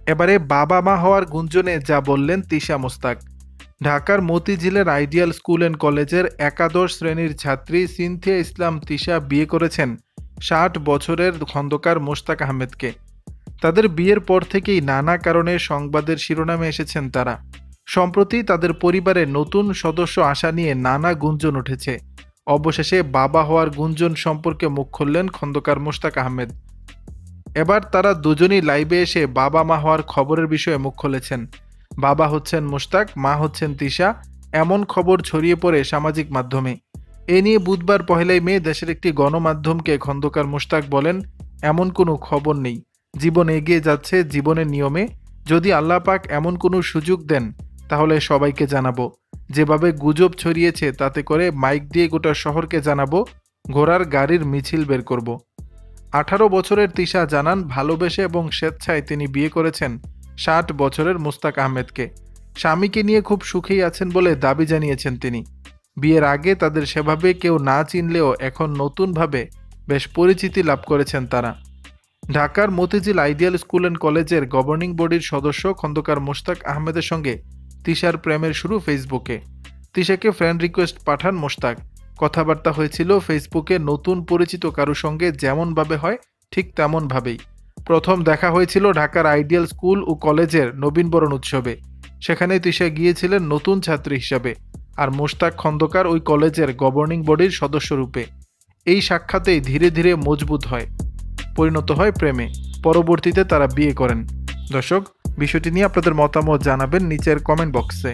এবারে বাবা মা হওয়ার গুঞ্জনে যা বললেন তিশা মুস্তাক। ঢাকার মতিঝিলের আইডিয়াল স্কুল অ্যান্ড কলেজের একাদশ শ্রেণীর ছাত্রী সিনথিয়া ইসলাম তিশা বিয়ে করেছেন ৬০ বছরের খন্দকার মোশতাক আহমেদকে। তাদের বিয়ের পর থেকেই নানা কারণে সংবাদের শিরোনামে এসেছেন তারা। সম্প্রতি তাদের পরিবারে নতুন সদস্য আসা নিয়ে নানা গুঞ্জন উঠেছে। অবশেষে বাবা হওয়ার গুঞ্জন সম্পর্কে মুখ খুললেন খন্দকার মোশতাক আহমেদ। এবার তারা দুজনই লাইভে এসে বাবা মা হওয়ার খবরের বিষয়ে মুখ খুলেছেন। বাবা হচ্ছেন মোশতাক, মা হচ্ছেন তিশা, এমন খবর ছড়িয়ে পড়ে সামাজিক মাধ্যমে। এ নিয়ে বুধবার ১লাই মে দেশের একটি গণমাধ্যমকে খন্দকার মোশতাক বলেন, এমন কোনো খবর নেই, জীবন এগিয়ে যাচ্ছে জীবনের নিয়মে। যদি আল্লাহ পাক এমন কোনো সুযোগ দেন তাহলে সবাইকে জানাবো। যেভাবে গুজব ছড়িয়েছে তাতে করে মাইক দিয়ে গোটা শহরকে জানাবো, ঘোড়ার গাড়ির মিছিল বের করব। ১৮ বছরের তিশা জানান, ভালোবেসে এবং স্বেচ্ছায় তিনি বিয়ে করেছেন ৬০ বছরের মোশতাক আহমেদকে। স্বামীকে নিয়ে খুব সুখেই আছেন বলে দাবি জানিয়েছেন তিনি। বিয়ের আগে তাদের সেভাবে কেউ না চিনলেও এখন নতুনভাবে বেশ পরিচিতি লাভ করেছেন তারা। ঢাকার মতিঝিল আইডিয়াল স্কুল অ্যান্ড কলেজের গভর্নিং বডির সদস্য খন্দকার মোশতাক আহমেদের সঙ্গে তিশার প্রেমের শুরু ফেসবুকে। তিশাকে ফ্রেন্ড রিকোয়েস্ট পাঠান মোশতাক। কথাবার্তা হয়েছিল ফেসবুকে। নতুন পরিচিত কারো সঙ্গে যেমনভাবে হয় ঠিক তেমনভাবেই। প্রথম দেখা হয়েছিল ঢাকার আইডিয়াল স্কুল ও কলেজের নবীনবরণ উৎসবে। সেখানে তিশা গিয়েছিলেন নতুন ছাত্রী হিসাবে, আর মোশতাক খন্দকার ওই কলেজের গভর্নিং বডির সদস্যরূপে। এই সাক্ষাতেই ধীরে ধীরে মজবুত হয়, পরিণত হয় প্রেমে। পরবর্তীতে তারা বিয়ে করেন। দর্শক, বিষয়টি নিয়ে আপনাদের মতামত জানাবেন নিচের কমেন্ট বক্সে।